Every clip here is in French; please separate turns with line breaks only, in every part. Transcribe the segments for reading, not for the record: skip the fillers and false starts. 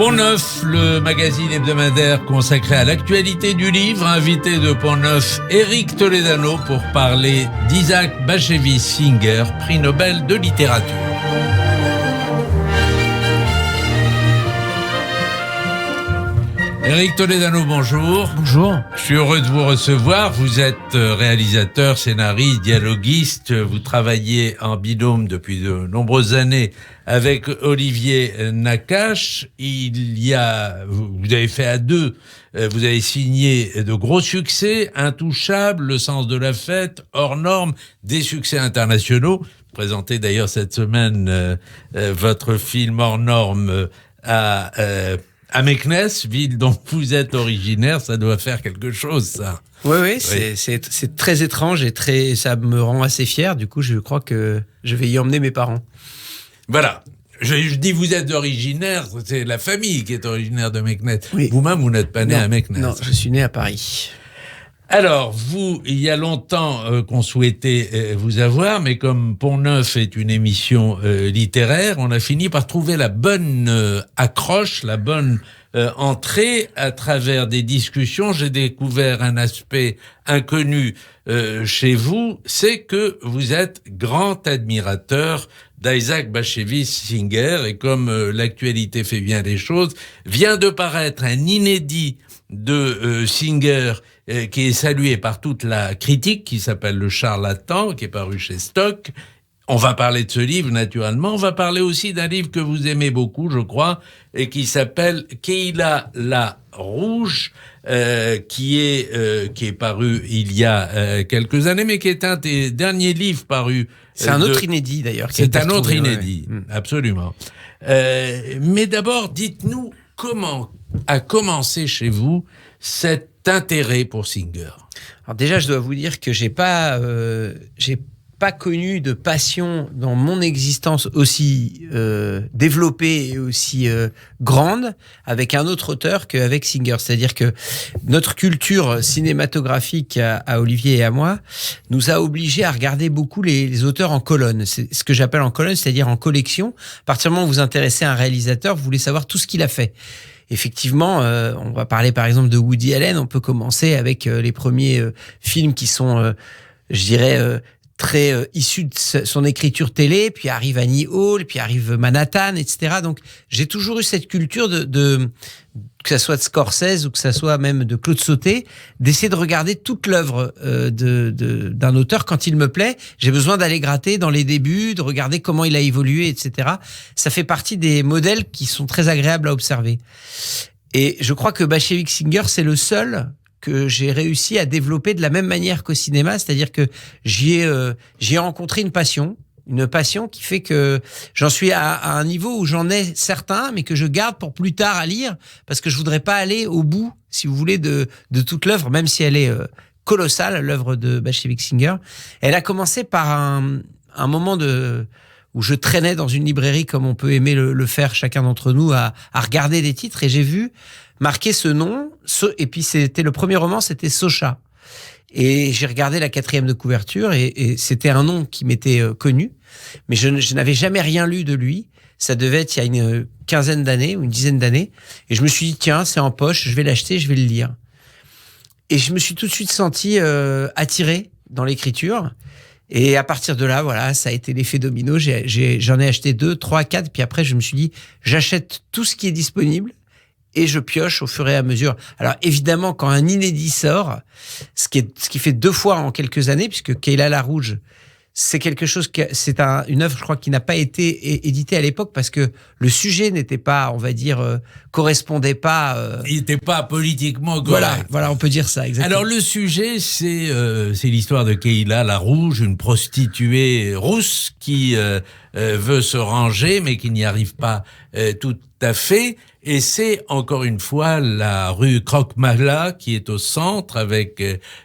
Pont-Neuf, le magazine hebdomadaire consacré à l'actualité du livre. Invité de Pont-Neuf, Éric Toledano pour parler d'Isaac Bashevis Singer, prix Nobel de littérature. Éric Toledano, bonjour.
Bonjour.
Je suis heureux de vous recevoir. Vous êtes réalisateur, scénariste, dialoguiste. Vous travaillez en binôme depuis de nombreuses années avec Olivier Nakache. Vous avez fait à deux, vous avez signé de gros succès, Intouchable, Le sens de la fête, Hors normes, des succès internationaux. Vous présentez d'ailleurs cette semaine votre film Hors normes à Meknès, ville dont vous êtes originaire. Ça doit faire quelque chose, ça.
Oui. C'est très étrange et ça me rend assez fier. Du coup, je crois que je vais y emmener mes parents.
Voilà. Je dis vous êtes originaire, c'est la famille qui est originaire de Meknès.
Oui.
Vous-même, vous n'êtes pas né à Meknès.
Non, je suis né à Paris.
Alors, vous, il y a longtemps qu'on souhaitait vous avoir, mais comme Pont-Neuf est une émission littéraire, on a fini par trouver la bonne accroche, la bonne entrée à travers des discussions. J'ai découvert un aspect inconnu chez vous, c'est que vous êtes grand admirateur d'Isaac Bashevis Singer, et comme l'actualité fait bien les choses, vient de paraître un inédit de Singer qui est salué par toute la critique, qui s'appelle Le Charlatan, qui est paru chez Stock. On va parler de ce livre, naturellement. On va parler aussi d'un livre que vous aimez beaucoup, je crois, et qui s'appelle Kayla la Rouge, qui est paru il y a quelques années, mais qui est un des derniers livres parus.
C'est un autre inédit, d'ailleurs.
C'est un autre inédit, absolument. Mais d'abord, dites-nous comment a commencé chez vous cet intérêt pour Singer.
Alors déjà, je dois vous dire que j'ai pas connu de passion dans mon existence aussi développée et aussi grande avec un autre auteur qu'avec Singer. C'est-à-dire que notre culture cinématographique à Olivier et à moi nous a obligés à regarder beaucoup les auteurs en colonne. C'est ce que j'appelle en colonne, c'est-à-dire en collection. À partir du moment où vous vous intéressez à un réalisateur, vous voulez savoir tout ce qu'il a fait. Effectivement, on va parler par exemple de Woody Allen. On peut commencer avec les premiers films qui sont, je dirais, très issus de son écriture télé, puis arrive Annie Hall, puis arrive Manhattan, etc. Donc, j'ai toujours eu cette culture de que ça soit de Scorsese ou que ça soit même de Claude Sautet, d'essayer de regarder toute l'œuvre d'un auteur quand il me plaît. J'ai besoin d'aller gratter dans les débuts, de regarder comment il a évolué, etc. Ça fait partie des modèles qui sont très agréables à observer. Et je crois que Bashevis Singer, c'est le seul que j'ai réussi à développer de la même manière qu'au cinéma, c'est-à-dire que j'y ai rencontré une passion qui fait que j'en suis à un niveau où j'en ai certains, mais que je garde pour plus tard à lire, parce que je voudrais pas aller au bout, si vous voulez, de toute l'œuvre, même si elle est colossale, l'œuvre de Bashevis Singer. Elle a commencé par un moment où je traînais dans une librairie, comme on peut aimer le faire chacun d'entre nous, à regarder des titres, et j'ai vu marquer ce nom, et puis c'était le premier roman, c'était Socha. Et j'ai regardé la 4e de couverture, et c'était un nom qui m'était connu, mais je n'avais jamais rien lu de lui. Ça devait être il y a une quinzaine d'années ou une dizaine d'années, et je me suis dit, tiens, c'est en poche, je vais l'acheter, je vais le lire. Et je me suis tout de suite senti attiré dans l'écriture. Et à partir de là, voilà, ça a été l'effet domino. J'en ai acheté 2, 3, 4, puis après, je me suis dit, j'achète tout ce qui est disponible et je pioche au fur et à mesure. Alors évidemment, quand un inédit sort, ce qui fait 2 fois en quelques années, puisque Kayla la Rouge, c'est quelque chose une œuvre, je crois, qui n'a pas été éditée à l'époque parce que le sujet n'était pas, on va dire, correspondait pas.
Il n'était pas politiquement correct.
Voilà, on peut dire ça, exactement.
Alors le sujet, c'est l'histoire de Kayla la Rouge, une prostituée rousse qui veut se ranger, mais qui n'y arrive pas tout à fait. Et c'est encore une fois la rue Krokmala qui est au centre, avec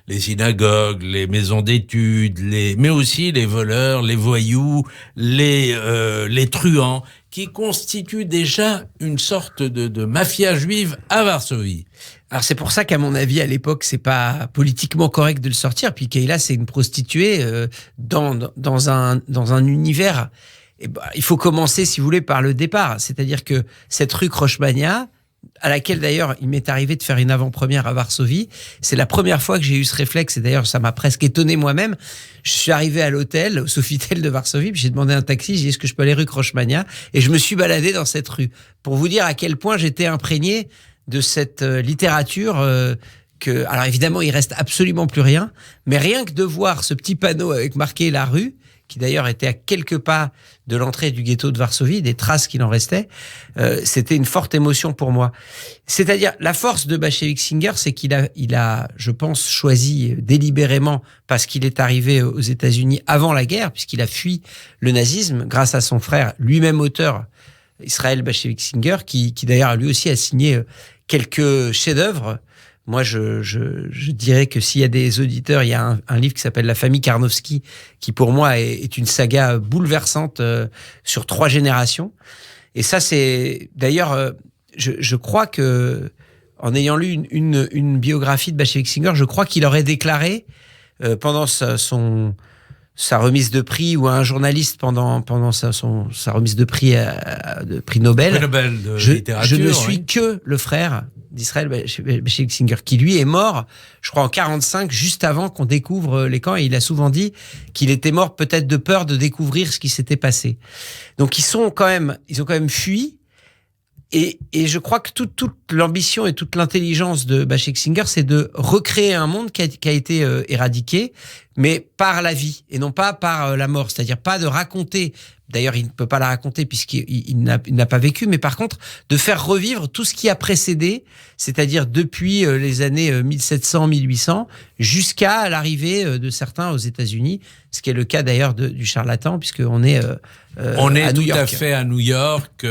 les synagogues, les maisons d'études, mais aussi les voleurs, les voyous, les truands, qui constituent déjà une sorte de mafia juive à Varsovie.
Alors c'est pour ça qu'à mon avis, à l'époque, c'est pas politiquement correct de le sortir. Puis Kayla, c'est une prostituée dans un univers il faut commencer, si vous voulez, par le départ. C'est-à-dire que cette rue Krochmania, à laquelle d'ailleurs il m'est arrivé de faire une avant-première à Varsovie, c'est la première fois que j'ai eu ce réflexe, et d'ailleurs ça m'a presque étonné moi-même. Je suis arrivé à l'hôtel, au Sofitel de Varsovie, puis j'ai demandé un taxi, j'ai dit est-ce que je peux aller rue Krochmania, et je me suis baladé dans cette rue, pour vous dire à quel point j'étais imprégné de cette littérature alors évidemment il reste absolument plus rien, mais rien que de voir ce petit panneau avec marqué la rue, qui d'ailleurs était à quelques pas de l'entrée du ghetto de Varsovie, des traces qu'il en restait, c'était une forte émotion pour moi. C'est-à-dire, la force de Bashevik Singer, c'est qu'il a, je pense, choisi délibérément, parce qu'il est arrivé aux États-Unis avant la guerre, puisqu'il a fui le nazisme, grâce à son frère, lui-même auteur, Israël Bashevik Singer, qui d'ailleurs lui aussi a signé quelques chefs-d'œuvre. Moi, je dirais que s'il y a des auditeurs, il y a un livre qui s'appelle La famille Karnofsky, qui pour moi est une saga bouleversante sur 3 générations. Et ça, c'est d'ailleurs, je crois que en ayant lu une biographie de Bashevik Singer, je crois qu'il aurait déclaré pendant sa remise de prix, ou à un journaliste pendant sa remise de prix Nobel,
de littérature,
je ne suis que le frère d'Israël Bashevik Singer, qui lui est mort, je crois en 45, juste avant qu'on découvre les camps, et il a souvent dit qu'il était mort peut-être de peur de découvrir ce qui s'était passé. Donc ils ont quand même fui, et je crois que toute l'ambition et toute l'intelligence de Bashevik Singer, c'est de recréer un monde qui a été éradiqué, mais par la vie et non pas par la mort, c'est-à-dire pas de raconter. D'ailleurs, il ne peut pas la raconter puisqu'il n'a pas vécu, mais par contre, de faire revivre tout ce qui a précédé, c'est-à-dire depuis les années 1700-1800 jusqu'à l'arrivée de certains aux États-Unis, ce qui est le cas d'ailleurs du charlatan, puisqu'on est à New York.
Tout à fait à New York,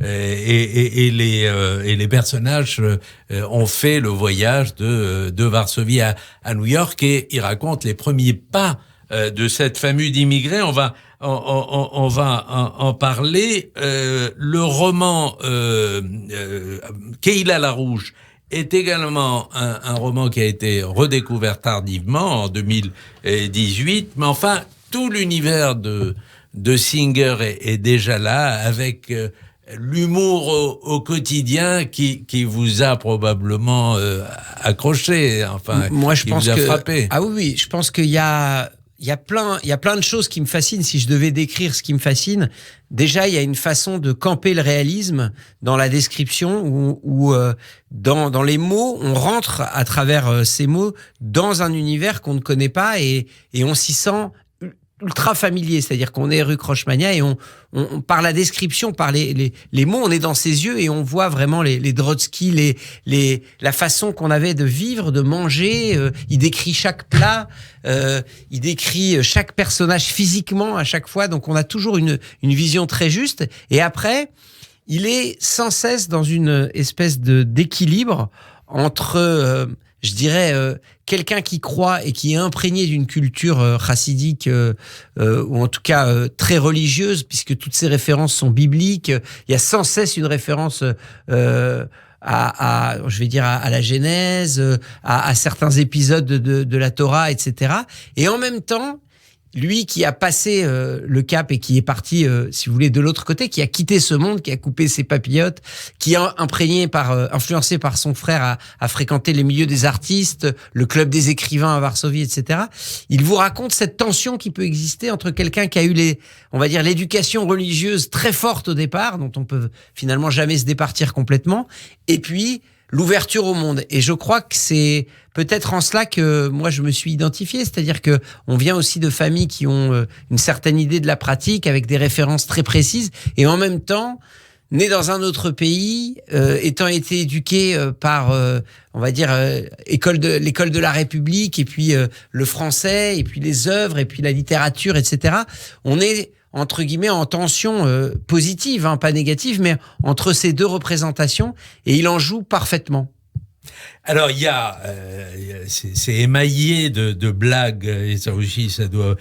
et les personnages ont fait le voyage de Varsovie à New York, et ils racontent les premiers pas de cette famille d'immigrés. On va en parler. Le roman Kehila Larouche est également un roman qui a été redécouvert tardivement en 2018, mais enfin tout l'univers de Singer est déjà là, avec l'humour au quotidien qui vous a probablement accroché, enfin,
moi je pense
vous a frappé.
Ah oui, je pense qu'il y a plein de choses qui me fascinent. Si je devais décrire ce qui me fascine, déjà il y a une façon de camper le réalisme dans la description, où dans les mots, on rentre à travers ces mots dans un univers qu'on ne connaît pas, et on s'y sent ultra familier, c'est-à-dire qu'on est rue Krochmania, et on par la description, par les mots, on est dans ses yeux, et on voit vraiment les Drotsky, la façon qu'on avait de vivre, de manger. Il décrit chaque plat, il décrit chaque personnage physiquement à chaque fois, donc on a toujours une vision très juste. Et après, il est sans cesse dans une espèce d'équilibre entre je dirais quelqu'un qui croit et qui est imprégné d'une culture chassidique, ou en tout cas très religieuse, puisque toutes ces références sont bibliques. Il y a sans cesse une référence je vais dire à la Genèse, à certains épisodes de la Torah, etc. Et en même temps, lui qui a passé le cap et qui est parti, si vous voulez, de l'autre côté, qui a quitté ce monde, qui a coupé ses papillotes, qui est influencé par son frère à fréquenter les milieux des artistes, le club des écrivains à Varsovie, etc. Il vous raconte cette tension qui peut exister entre quelqu'un qui a eu on va dire, l'éducation religieuse très forte au départ, dont on peut finalement jamais se départir complètement, et puis l'ouverture au monde. Et je crois que c'est peut-être en cela que moi je me suis identifié, c'est-à-dire que on vient aussi de familles qui ont une certaine idée de la pratique, avec des références très précises, et en même temps né dans un autre pays, ayant été éduqué par on va dire l'école de la République, et puis le français, et puis les œuvres, et puis la littérature, etc. On est entre guillemets en tension positive, pas négative, mais entre ces deux représentations, et il en joue parfaitement.
Alors c'est émaillé de blagues, et ça aussi ça doit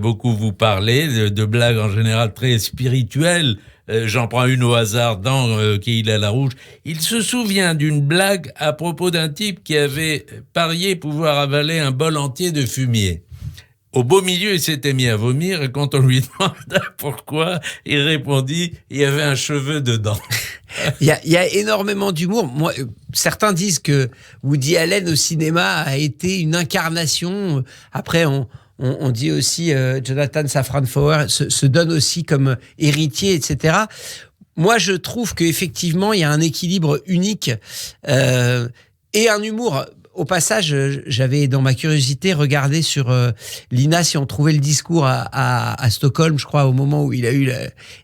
beaucoup vous parler, de blagues en général très spirituelles. J'en prends une au hasard dans Kehila Larouche. Il se souvient d'une blague à propos d'un type qui avait parié pouvoir avaler un bol entier de fumier. Au beau milieu, il s'était mis à vomir et quand on lui demanda pourquoi, il répondit « il y avait un cheveu dedans ».
Il y a énormément d'humour. Moi, certains disent que Woody Allen au cinéma a été une incarnation. Après, on dit aussi Jonathan Safran Foer se donne aussi comme héritier, etc. Moi, je trouve qu'effectivement, il y a un équilibre unique et un humour. Au passage, j'avais dans ma curiosité regardé sur l'INA si on trouvait le discours à Stockholm, je crois, au moment où il a eu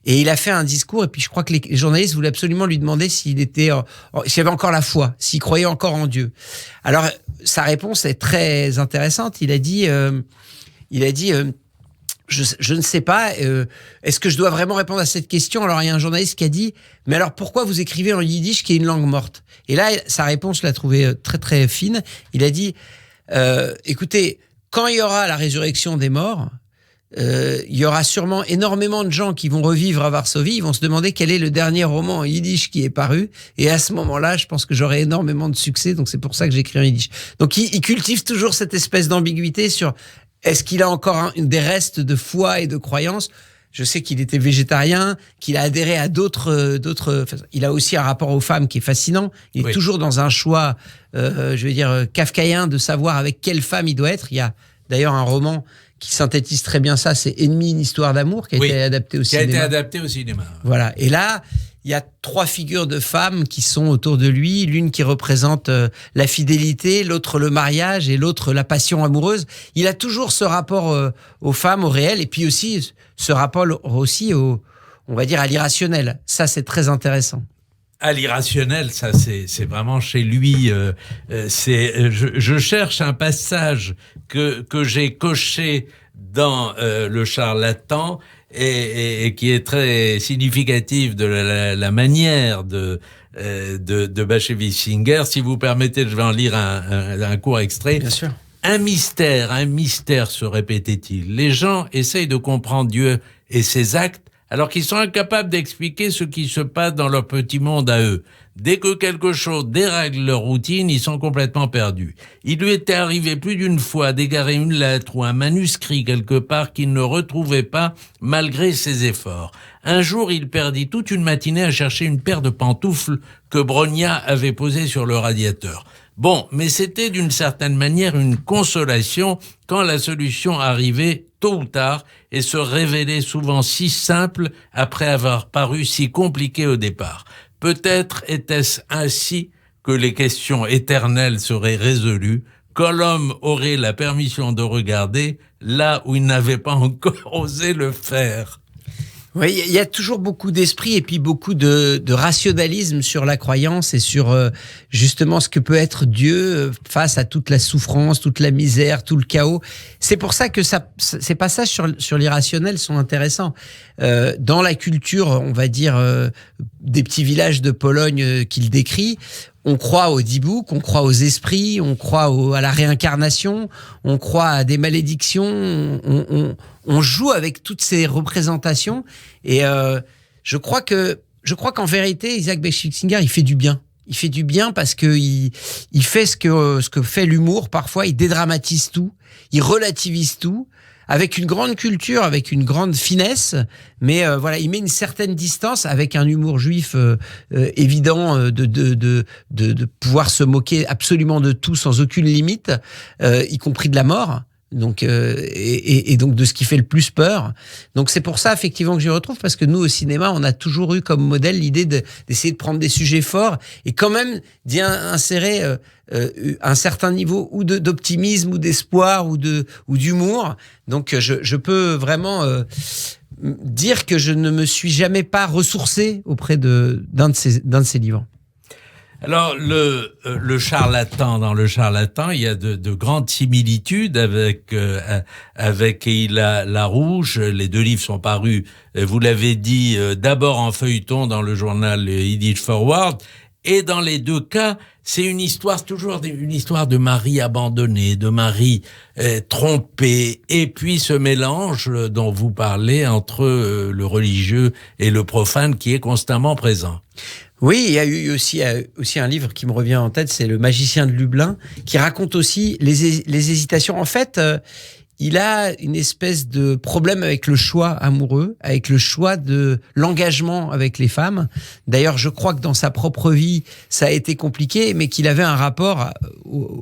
et il a fait un discours et puis je crois que les journalistes voulaient absolument lui demander s'il avait encore la foi, s'il croyait encore en Dieu. Alors sa réponse est très intéressante. Il a dit je ne sais pas, est-ce que je dois vraiment répondre à cette question? Alors, il y a un journaliste qui a dit, mais alors pourquoi vous écrivez en yiddish qui est une langue morte? Et là, sa réponse, je l'ai trouvée très très fine. Il a dit, écoutez, quand il y aura la résurrection des morts, il y aura sûrement énormément de gens qui vont revivre à Varsovie, ils vont se demander quel est le dernier roman en yiddish qui est paru, et à ce moment-là, je pense que j'aurai énormément de succès, donc c'est pour ça que j'écris en yiddish. Donc, il cultive toujours cette espèce d'ambiguïté sur est-ce qu'il a encore des restes de foi et de croyance? Je sais qu'il était végétarien, qu'il a adhéré à d'autres. Il a aussi un rapport aux femmes qui est fascinant. Il est toujours dans un choix, kafkaïen de savoir avec quelle femme il doit être. Il y a d'ailleurs un roman qui synthétise très bien ça, c'est Ennemi, une histoire d'amour, qui a été adapté au cinéma.
Qui a été adapté au cinéma.
Voilà. Et là, il y a 3 figures de femmes qui sont autour de lui. L'une qui représente la fidélité, l'autre le mariage et l'autre la passion amoureuse. Il a toujours ce rapport aux femmes, au réel, et puis aussi ce rapport aussi on va dire, à l'irrationnel. Ça, c'est très intéressant.
À l'irrationnel, ça c'est vraiment chez lui. Je cherche un passage que j'ai coché dans Le Charlatan et qui est très significatif de la manière de Bashevis-Singer. Si vous permettez, je vais en lire un court extrait.
Bien sûr.
Un mystère se répétait-il. Les gens essayent de comprendre Dieu et ses actes alors qu'ils sont incapables d'expliquer ce qui se passe dans leur petit monde à eux. Dès que quelque chose dérègle leur routine, ils sont complètement perdus. Il lui était arrivé plus d'une fois d'égarer une lettre ou un manuscrit quelque part qu'il ne retrouvait pas malgré ses efforts. Un jour, il perdit toute une matinée à chercher une paire de pantoufles que Bronia avait posées sur le radiateur. Bon, mais c'était d'une certaine manière une consolation quand la solution arrivait tôt ou tard et se révélait souvent si simple après avoir paru si compliquée au départ. Peut-être était-ce ainsi que les questions éternelles seraient résolues, quand l'homme aurait la permission de regarder là où il n'avait pas encore osé le faire.
Oui, il y a toujours beaucoup d'esprit et puis beaucoup de rationalisme sur la croyance et sur justement ce que peut être Dieu face à toute la souffrance, toute la misère, tout le chaos. C'est pour ça que ces passages sur l'irrationnel sont intéressants. Dans la culture, on va dire, des petits villages de Pologne qu'il décrit, on croit au dibouk, on croit aux esprits, on croit à la réincarnation, on croit à des malédictions, on joue avec toutes ces représentations et je crois qu'en vérité Isaac Bashevis-Singer il fait du bien. Il fait du bien parce que il fait ce que fait l'humour parfois, il dédramatise tout, il relativise tout avec une grande culture, avec une grande finesse, mais voilà, il met une certaine distance avec un humour juif évident de pouvoir se moquer absolument de tout sans aucune limite, y compris de la mort. Donc et donc de ce qui fait le plus peur. Donc c'est pour ça effectivement que je retrouve, parce que nous au cinéma on a toujours eu comme modèle l'idée d'essayer de prendre des sujets forts et quand même d'y insérer un certain niveau ou d'optimisme ou d'espoir ou d'humour. Donc je peux vraiment dire que je ne me suis jamais pas ressourcé auprès d'un de ces livres.
Alors, le charlatan, dans le charlatan, il y a de grandes similitudes avec Eila Larouche. Les 2 livres sont parus, vous l'avez dit, d'abord en feuilleton dans le journal Yiddish Forward. Et dans les 2 cas, c'est une histoire, toujours une histoire de mari abandonné, de mari trompé, et puis ce mélange dont vous parlez entre le religieux et le profane qui est constamment présent.
Oui, il y a eu aussi un livre qui me revient en tête, c'est Le Magicien de Lublin, qui raconte aussi les hésitations. En fait, il a une espèce de problème avec le choix amoureux, avec le choix de l'engagement avec les femmes. D'ailleurs, je crois que dans sa propre vie, ça a été compliqué, mais qu'il avait un rapport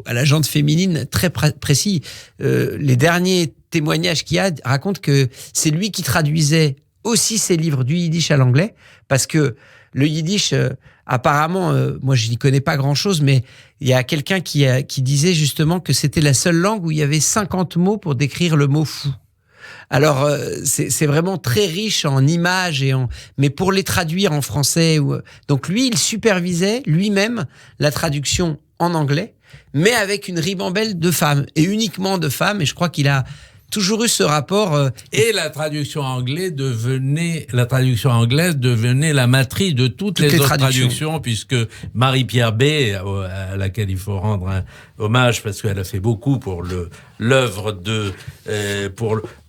à la gente féminine très précis. Les derniers témoignages qu'il y a racontent que c'est lui qui traduisait aussi ses livres du yiddish à l'anglais, parce que le yiddish, apparemment, moi je n'y connais pas grand-chose, mais il y a quelqu'un qui disait justement que c'était la seule langue où il y avait 50 mots pour décrire le mot fou. Alors, c'est vraiment très riche en images, mais pour les traduire en français. Donc lui, il supervisait lui-même la traduction en anglais, mais avec une ribambelle de femmes, et uniquement de femmes, et je crois qu'il a toujours eu ce rapport.
Et la traduction anglaise devenait la matrice de toutes les autres traductions, puisque Marie-Pierre B, à laquelle il faut rendre un hommage parce qu'elle a fait beaucoup pour l'œuvre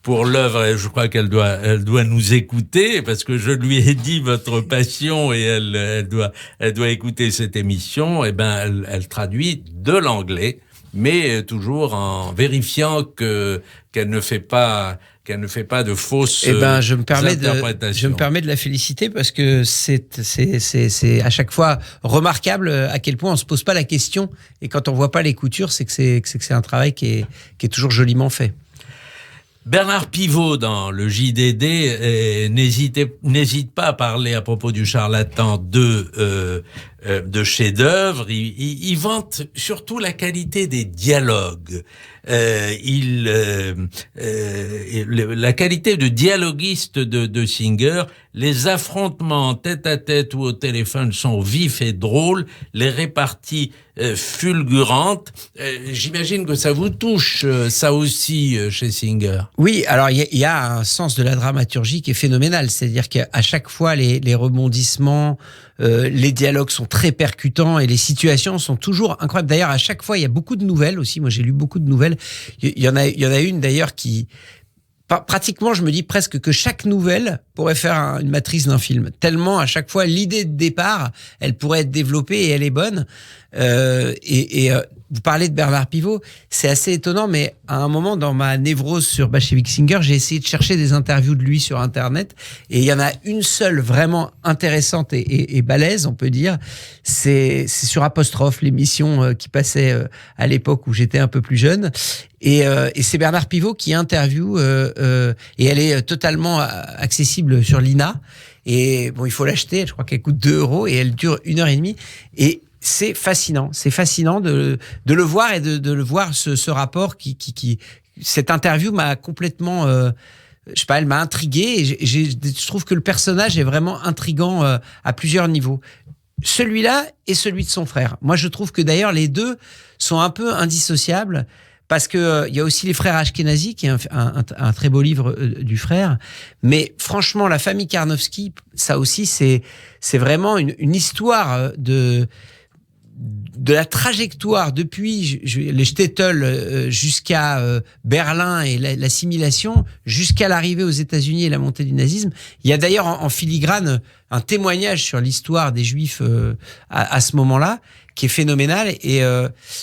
pour l'œuvre, et je crois qu'elle doit nous écouter, parce que je lui ai dit votre passion et elle doit écouter cette émission. Et ben, elle traduit de l'anglais, mais toujours en vérifiant qu'elle ne fait pas de fausses interprétations.
Je me permets de la féliciter parce que c'est à chaque fois remarquable à quel point on se pose pas la question, et quand on voit pas les coutures, c'est que c'est un travail qui est toujours joliment fait.
Bernard Pivot, dans le JDD, n'hésite pas à parler à propos du charlatan de chefs-d'œuvre. Il vante surtout la qualité des dialogues. La qualité de dialoguiste de Singer. Les affrontements tête-à-tête ou au téléphone sont vifs et drôles, les réparties fulgurantes. J'imagine que ça vous touche, ça aussi, chez Singer.
Oui, alors il y a un sens de la dramaturgie qui est phénoménal, c'est-à-dire qu'à chaque fois les rebondissements, les dialogues sont très percutants et les situations sont toujours incroyables. D'ailleurs, à chaque fois, il y a beaucoup de nouvelles aussi. Moi, j'ai lu beaucoup de nouvelles. Il y en a une d'ailleurs qui... Pratiquement, je me dis presque que chaque nouvelle pourrait faire une matrice d'un film. Tellement, à chaque fois, l'idée de départ, elle pourrait être développée et elle est bonne. Vous parlez de Bernard Pivot, c'est assez étonnant, mais à un moment, dans ma névrose sur Bashevik Singer, j'ai essayé de chercher des interviews de lui sur Internet, et il y en a une seule vraiment intéressante et balèze, on peut dire. C'est sur Apostrophe, l'émission qui passait à l'époque où j'étais un peu plus jeune. Et c'est Bernard Pivot qui interviewe, et elle est totalement accessible sur l'INA. Et bon, il faut l'acheter, je crois qu'elle coûte 2 € et elle dure 1h30. Et c'est fascinant de le voir et de le voir ce rapport qui cette interview m'a complètement, je sais pas, elle m'a intrigué, et je trouve que le personnage est vraiment intriguant à plusieurs niveaux. Celui-là et celui de son frère. Moi, je trouve que d'ailleurs les deux sont un peu indissociables. Parce que il y a aussi les frères Ashkenazi, qui est un très beau livre du frère. Mais franchement, la famille Karnowski, ça aussi, c'est vraiment une histoire de la trajectoire depuis les shtetl jusqu'à Berlin et l'assimilation, jusqu'à l'arrivée aux États-Unis et la montée du nazisme. Il y a d'ailleurs en filigrane un témoignage sur l'histoire des Juifs à ce moment-là, qui est phénoménal. Et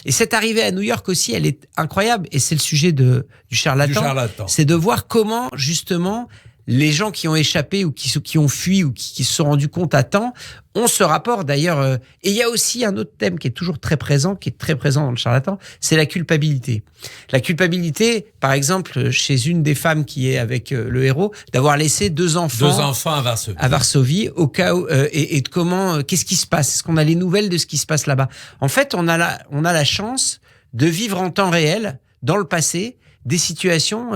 cette arrivée à New York aussi, elle est incroyable. Et c'est le sujet du charlatan. C'est de voir comment, justement, les gens qui ont échappé ou qui ont fui ou qui se sont rendus compte à temps ont ce rapport. D'ailleurs, et il y a aussi un autre thème qui est toujours très présent, dans le charlatan, c'est la culpabilité. La culpabilité, par exemple, chez une des femmes qui est avec le héros, d'avoir laissé deux enfants à Varsovie, au cas où, et de comment, qu'est-ce qui se passe? Est-ce qu'on a les nouvelles de ce qui se passe là-bas? En fait, on a la chance de vivre en temps réel, dans le passé, des situations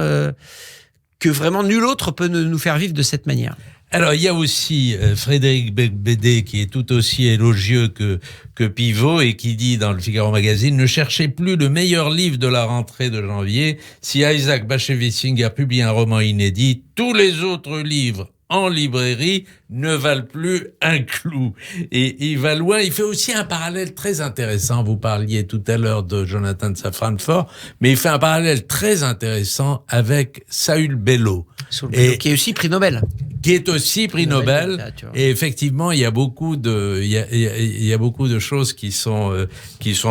que vraiment nul autre peut nous faire vivre de cette manière.
Alors, il y a aussi Frédéric Becbédé qui est tout aussi élogieux que Pivot et qui dit dans le Figaro Magazine: ne cherchez plus le meilleur livre de la rentrée de janvier. Si Isaac Bashevis Singer publie un roman inédit, tous les autres livres en librairie ne valent plus un clou. Et il va loin. Il fait aussi un parallèle très intéressant. Vous parliez tout à l'heure de Jonathan Safran Foer, mais il fait un parallèle très intéressant avec Saül Bellow.
Qui est aussi prix Nobel.
Qui est aussi prix Nobel. Et effectivement, il y a beaucoup de choses qui sont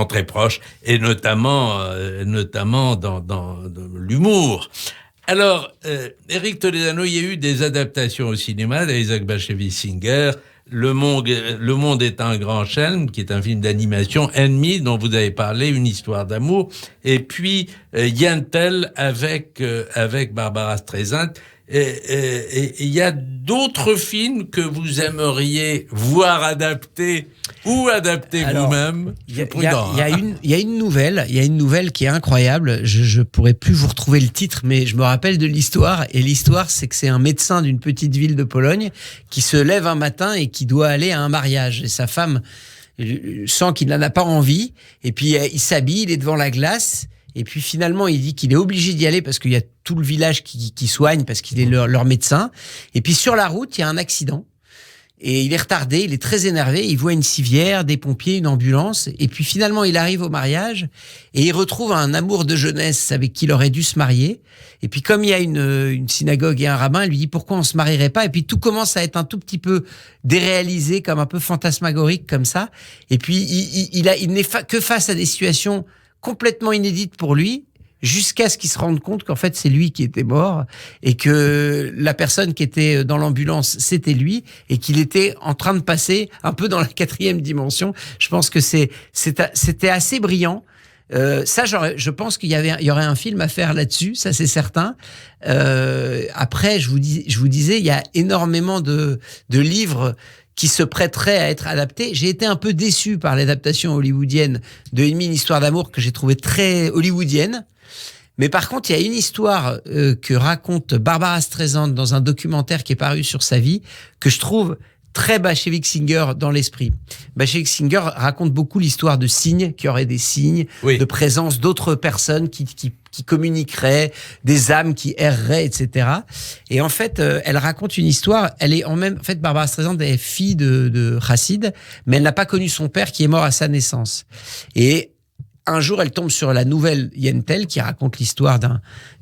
très proches, et notamment dans l'humour. Alors, Éric Toledano, il y a eu des adaptations au cinéma d'Isaac Bashevis Singer. Le monde est un grand chêne, qui est un film d'animation. Ennemi, dont vous avez parlé, une histoire d'amour. Et puis, Yentl avec Barbara Streisand. Et il y a d'autres films que vous aimeriez voir adaptés ou adapter vous-même.
Il y a une nouvelle qui est incroyable. Je pourrais plus vous retrouver le titre, mais je me rappelle de l'histoire. Et l'histoire, c'est que c'est un médecin d'une petite ville de Pologne qui se lève un matin et qui doit aller à un mariage. Et sa femme sent qu'il n'en a pas envie. Et puis il s'habille, il est devant la glace. Et puis finalement, il dit qu'il est obligé d'y aller parce qu'il y a tout le village qui soigne parce qu'il est leur médecin. Et puis sur la route, il y a un accident. Et il est retardé, il est très énervé. Il voit une civière, des pompiers, une ambulance. Et puis finalement, il arrive au mariage et il retrouve un amour de jeunesse avec qui il aurait dû se marier. Et puis comme il y a une synagogue et un rabbin, il lui dit pourquoi on se marierait pas. Et puis tout commence à être un tout petit peu déréalisé, comme un peu fantasmagorique comme ça. Et puis il n'est que face à des situations complètement inédite pour lui, jusqu'à ce qu'il se rende compte qu'en fait c'est lui qui était mort et que la personne qui était dans l'ambulance c'était lui et qu'il était en train de passer un peu dans la 4e dimension. Je pense que c'était assez brillant. Je pense qu'il y aurait un film à faire là-dessus, ça c'est certain. Après, je vous disais, il y a énormément de livres qui se prêterait à être adapté. J'ai été un peu déçu par l'adaptation hollywoodienne de Ennemi, une histoire d'amour que j'ai trouvée très hollywoodienne. Mais par contre, il y a une histoire que raconte Barbara Streisand dans un documentaire qui est paru sur sa vie, que je trouve très Bashevis Singer dans l'esprit. Bashevis Singer raconte beaucoup l'histoire de signes, qu'il y aurait des signes, de présence d'autres personnes qui communiqueraient, des âmes qui erreraient, etc. Et en fait, elle raconte une histoire. En fait, Barbara Streisand est fille de Chassid, mais elle n'a pas connu son père qui est mort à sa naissance. Et un jour, elle tombe sur la nouvelle Yentl qui raconte l'histoire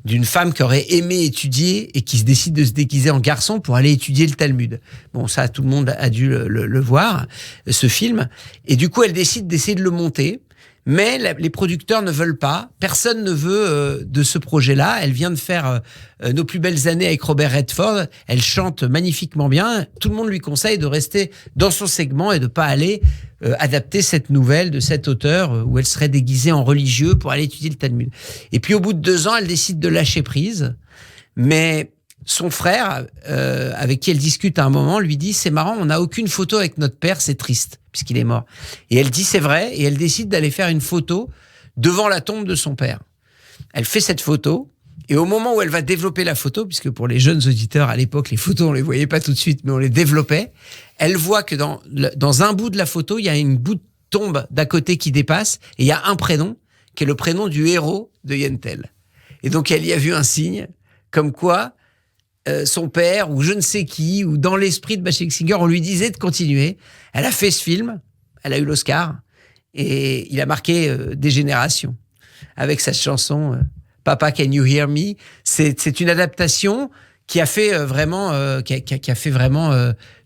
d'une femme qui aurait aimé étudier et qui se décide de se déguiser en garçon pour aller étudier le Talmud. Bon, ça, tout le monde a dû le voir, ce film. Et du coup, elle décide d'essayer de le monter. Mais les producteurs ne veulent pas. Personne ne veut de ce projet-là. Elle vient de faire Nos plus belles années avec Robert Redford. Elle chante magnifiquement bien. Tout le monde lui conseille de rester dans son segment et de pas aller adapter cette nouvelle de cet auteur où elle serait déguisée en religieux pour aller étudier le Talmud. Et puis au bout de 2 ans, elle décide de lâcher prise. Mais son frère, avec qui elle discute à un moment, lui dit « C'est marrant, on n'a aucune photo avec notre père, c'est triste, puisqu'il est mort. » Et elle dit « C'est vrai », et elle décide d'aller faire une photo devant la tombe de son père. Elle fait cette photo, et au moment où elle va développer la photo, puisque pour les jeunes auditeurs, à l'époque, les photos, on les voyait pas tout de suite, mais on les développait, elle voit que dans un bout de la photo, il y a une bout de tombe d'à côté qui dépasse, et il y a un prénom, qui est le prénom du héros de Yentl. Et donc, elle y a vu un signe, comme quoi son père, ou je ne sais qui, ou dans l'esprit de Bashevis Singer, on lui disait de continuer. Elle a fait ce film, elle a eu l'Oscar, et il a marqué des générations. Avec sa chanson Papa, Can You Hear Me? C'est une adaptation qui a fait vraiment,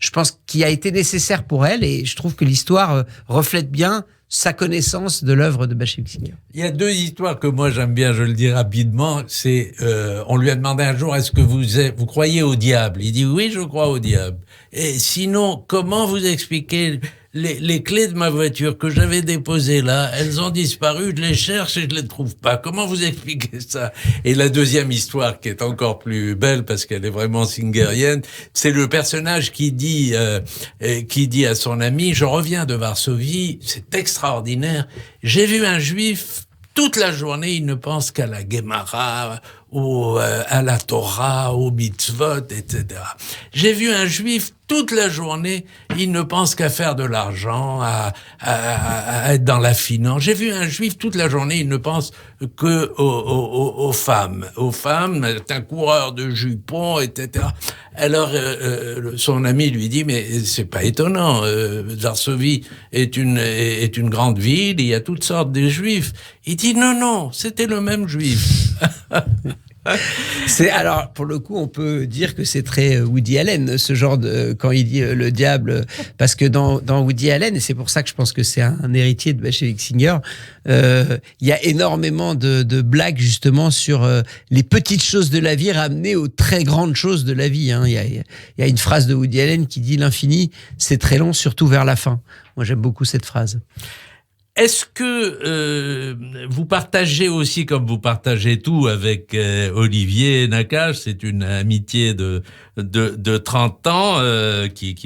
je pense, qui a été nécessaire pour elle, et je trouve que l'histoire reflète bien sa connaissance de l'œuvre de Bashevis Singer.
Il y a 2 histoires que moi j'aime bien, je le dis rapidement. C'est, on lui a demandé un jour, est-ce que vous croyez au diable? Il dit oui, je crois au diable. Et sinon, comment vous expliquez les clés de ma voiture que j'avais déposées là, elles ont disparu, je les cherche et je les trouve pas. Comment vous expliquez ça? Et la deuxième histoire qui est encore plus belle parce qu'elle est vraiment singerienne, c'est le personnage qui dit à son ami, je reviens de Varsovie, c'est extraordinaire, j'ai vu un juif toute la journée, il ne pense qu'à la Guémara, à la Torah, au mitzvot, etc. J'ai vu un juif toute la journée, il ne pense qu'à faire de l'argent, à être dans la finance. J'ai vu un juif toute la journée, il ne pense que aux femmes. Aux femmes, c'est un coureur de jupons, etc. Alors, son ami lui dit, mais c'est pas étonnant, Varsovie est une grande ville, il y a toutes sortes de juifs. Il dit, non, c'était le même juif.
Alors, pour le coup, on peut dire que c'est très Woody Allen, ce genre de, quand il dit le diable, parce que dans Woody Allen, et c'est pour ça que je pense que c'est un héritier de Bashevis Singer, il y a énormément de blagues justement sur les petites choses de la vie ramenées aux très grandes choses de la vie. Il y a une phrase de Woody Allen qui dit l'infini, c'est très long, surtout vers la fin. Moi, j'aime beaucoup cette phrase.
Est-ce que vous partagez aussi, comme vous partagez tout avec Olivier Nakache, c'est une amitié de 30 ans qui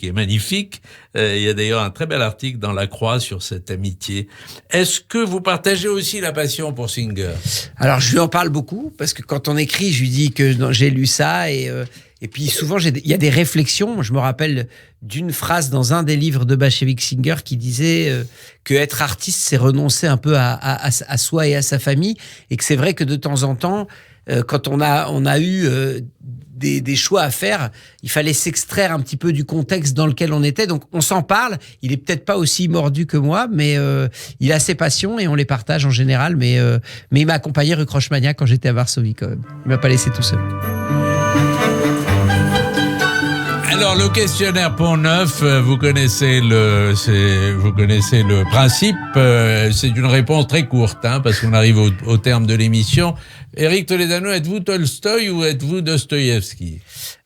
est magnifique. Il y a d'ailleurs un très bel article dans La Croix sur cette amitié. Est-ce que vous partagez aussi la passion pour Singer?
Alors, je lui en parle beaucoup, parce que quand on écrit, je lui dis que j'ai lu ça et puis souvent, il y a des réflexions. Je me rappelle d'une phrase dans un des livres de Bashevis Singer qui disait que être artiste, c'est renoncer un peu à soi et à sa famille, et que c'est vrai que de temps en temps, quand on a eu des choix à faire, il fallait s'extraire un petit peu du contexte dans lequel on était. Donc on s'en parle. Il est peut-être pas aussi mordu que moi, mais il a ses passions et on les partage en général. Mais il m'a accompagné rue Crochmania quand j'étais à Varsovie quand même. Il m'a pas laissé tout seul.
Alors, le questionnaire Pont-Neuf, vous connaissez le principe. C'est une réponse très courte, parce qu'on arrive au terme de l'émission. Éric Toledano, êtes-vous Tolstoï ou êtes-vous Dostoïevski?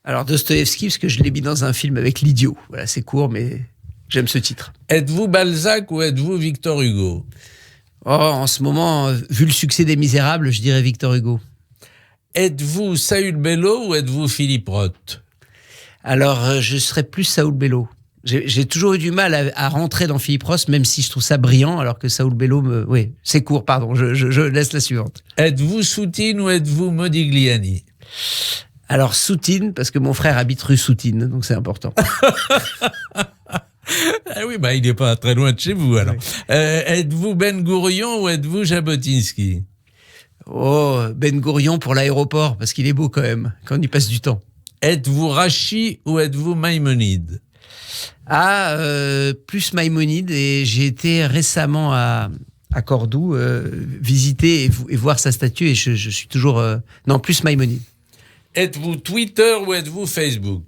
Alors, Dostoïevski, parce que je l'ai mis dans un film avec l'idiot. Voilà, c'est court, mais j'aime ce titre.
Êtes-vous Balzac ou êtes-vous Victor Hugo?
En ce moment, vu le succès des Misérables, je dirais Victor Hugo.
Êtes-vous Saül Bellow ou êtes-vous Philippe Roth?
Alors, je serais plus Saül Bellow. J'ai toujours eu du mal à rentrer dans Philippe Roth, même si je trouve ça brillant, alors que Saül Bellow Oui, c'est court, pardon, je laisse la suivante.
Êtes-vous Soutine ou êtes-vous Modigliani?
Alors, Soutine, parce que mon frère habite rue Soutine, donc c'est important.
Ah oui, il n'est pas très loin de chez vous, alors. Oui. Êtes-vous Ben Gourion ou êtes-vous Jabotinsky?
Ben Gourion pour l'aéroport, parce qu'il est beau quand même, quand on y passe du temps.
Êtes-vous Rachi ou êtes-vous Maïmonide?
Plus Maïmonide, et j'ai été récemment à Cordoue visiter et voir sa statue, et je suis toujours... Non, plus Maïmonide.
Êtes-vous Twitter ou êtes-vous Facebook?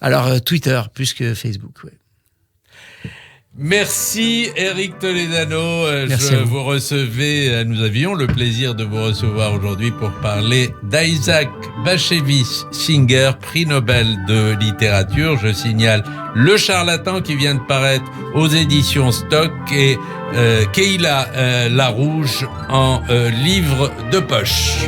Alors, Twitter, plus que Facebook, oui.
Merci Éric Toledano.
Merci
vous recevez, nous avions le plaisir de vous recevoir aujourd'hui pour parler d'Isaac Bashevis Singer, prix Nobel de littérature. Je signale Le Charlatan qui vient de paraître aux éditions Stock et Keïla Larouche en livre de poche.